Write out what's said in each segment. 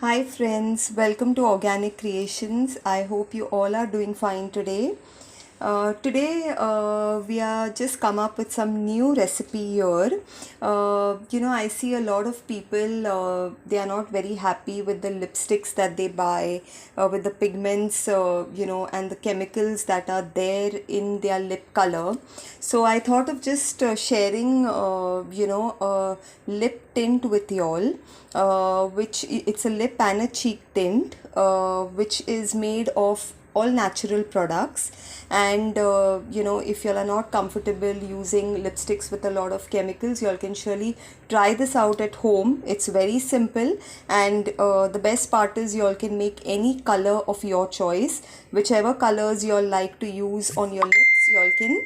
Hi friends, welcome to Organic Creations. I hope you all are doing fine today. Today we are just come up with some new recipe here. I see a lot of people, they are not very happy with the lipsticks that they buy, with the pigments, and the chemicals that are there in their lip color. So I thought of just sharing, a lip tint with y'all. It's a lip and a cheek tint, which is made of all natural products. And if you are not comfortable using lipsticks with a lot of chemicals, you all can surely try this out at home. It's very simple, and the best part is you all can make any color of your choice. Whichever colors you all like to use on your lips, you all can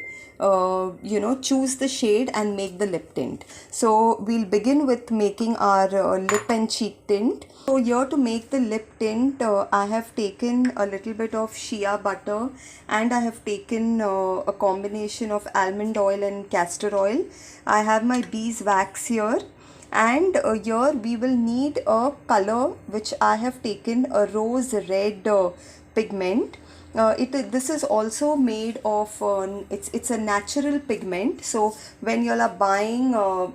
choose the shade and make the lip tint. So we'll begin with making our lip and cheek tint. So here to make the lip tint, I have taken a little bit of shea butter, and I have taken a combination of almond oil and castor oil. I have my beeswax here, and here we will need a color which I have taken a rose red pigment. This is also made of it's a natural pigment. So when you all are buying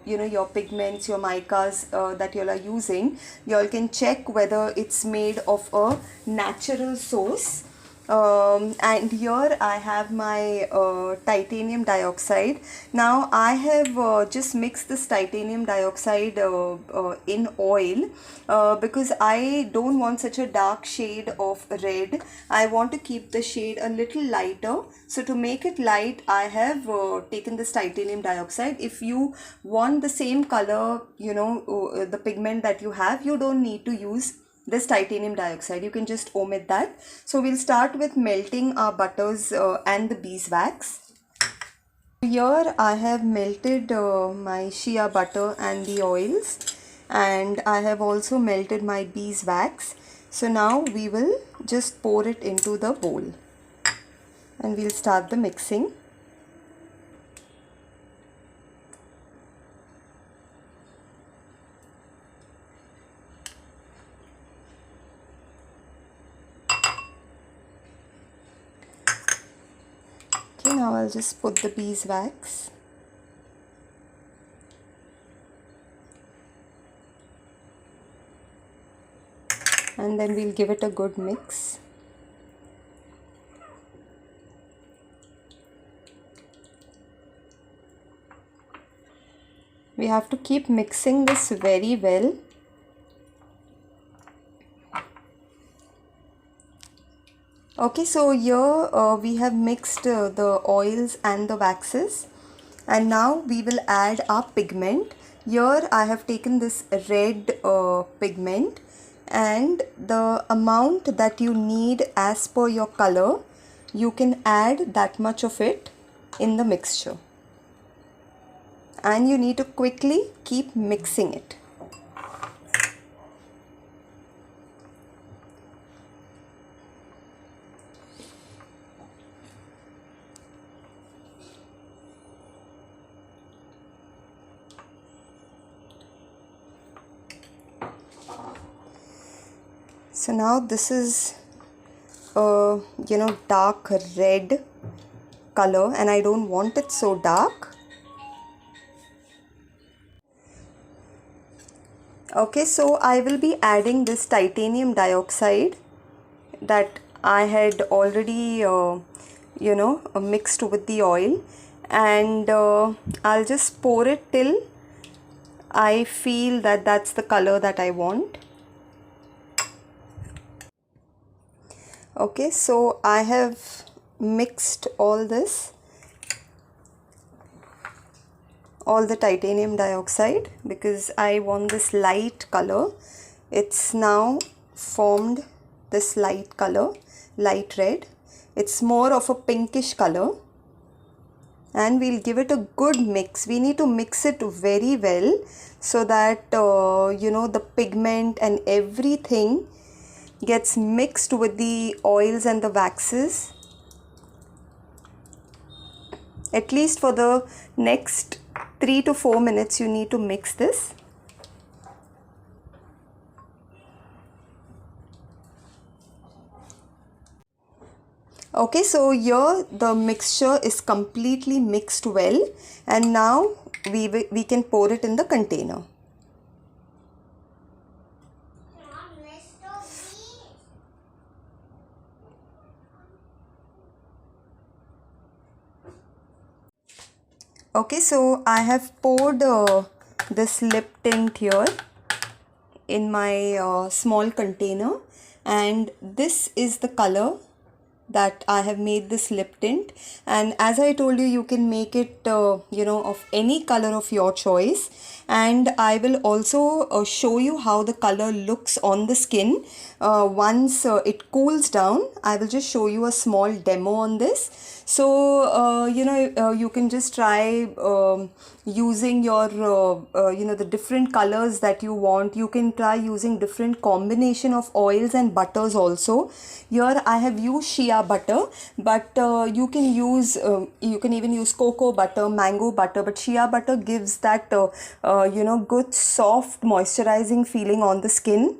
your pigments, your micas that you all are using, you all can check whether it's made of a natural source. And here I have my titanium dioxide. Now I have just mixed this titanium dioxide in oil because I don't want such a dark shade of red. I want to keep the shade a little lighter. So to make it light, I have taken this titanium dioxide. If you want the same color, the pigment that you have, you don't need to use this titanium dioxide. You can just omit that. So we'll start with melting our butters and the beeswax. Here I have melted my shea butter and the oils, and I have also melted my beeswax. So now we will just pour it into the bowl, and we'll start the mixing. Okay, now I'll just put the beeswax. And then we'll give it a good mix. We have to keep mixing this very well. Okay, so here we have mixed the oils and the waxes, and now we will add our pigment. Here I have taken this red pigment, and the amount that you need as per your color, you can add that much of it in the mixture, and you need to quickly keep mixing it. So now this is dark red color, and I don't want it so dark. Okay, so I will be adding this titanium dioxide that I had already mixed with the oil, and I'll just pour it till I feel that that's the color that I want. Okay, so I have mixed all the titanium dioxide because I want this light color. It's now formed this light color, light red. It's more of a pinkish color, and we'll give it a good mix. We need to mix it very well so that the pigment and everything gets mixed with the oils and the waxes. At least for the next 3 to 4 minutes you need to mix this. Okay, so here the mixture is completely mixed well, and now we can pour it in the container. Okay, so I have poured this lip tint here in my small container, and this is the color that I have made this lip tint. And as I told you, you can make it of any color of your choice, and I will also show you how the color looks on the skin once it cools down. I will just show you a small demo on this. So you can just try using your the different colors that you want. You can try using different combination of oils and butters also. Here I have used shea butter, but you can even use cocoa butter, mango butter, but shea butter gives that good soft moisturizing feeling on the skin.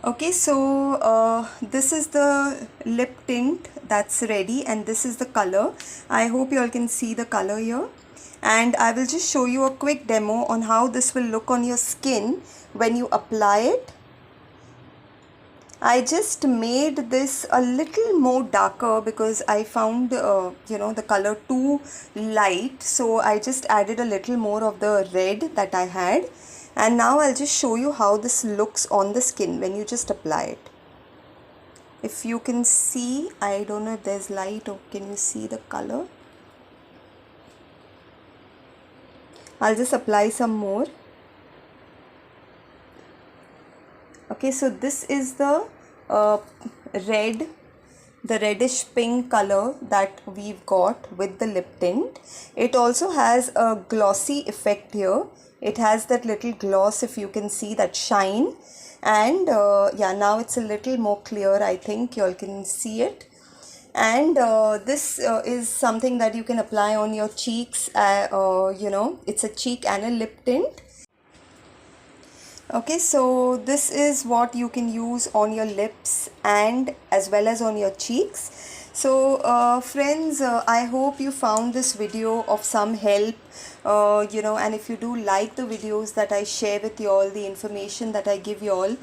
Okay, so this is the lip tint that's ready, and this is the color. I hope you all can see the color here, and I will just show you a quick demo on how this will look on your skin when you apply it. I just made this a little more darker because I found the color too light, so I just added a little more of the red that I had. And now I'll just show you how this looks on the skin when you just apply it. If you can see, I don't know if there's light, or can you see the color? I'll just apply some more. Okay, so this is the reddish pink color that we've got with the lip tint. It also has a glossy effect here. It has that little gloss, if you can see, that shine. And yeah, now it's a little more clear. I think you all can see it. And this is something that you can apply on your cheeks. It's a cheek and a lip tint. Okay, so this is what you can use on your lips and as well as on your cheeks. So friends, I hope you found this video of some help. And if you do like the videos that I share with you all, the information that I give you all,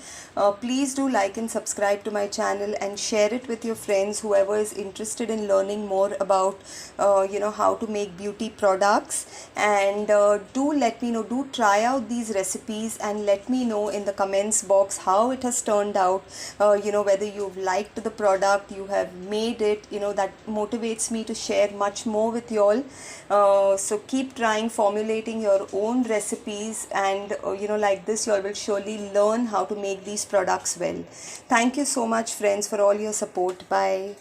please do like and subscribe to my channel and share it with your friends, whoever is interested in learning more about how to make beauty products. And do let me know, do try out these recipes and let me know in the comments box how it has turned out, whether you've liked the product, you have made it. That motivates me to share much more with you all. So keep trying, formulating your own recipes, and like this, you all will surely learn how to make these products well. Thank you so much, friends, for all your support. Bye.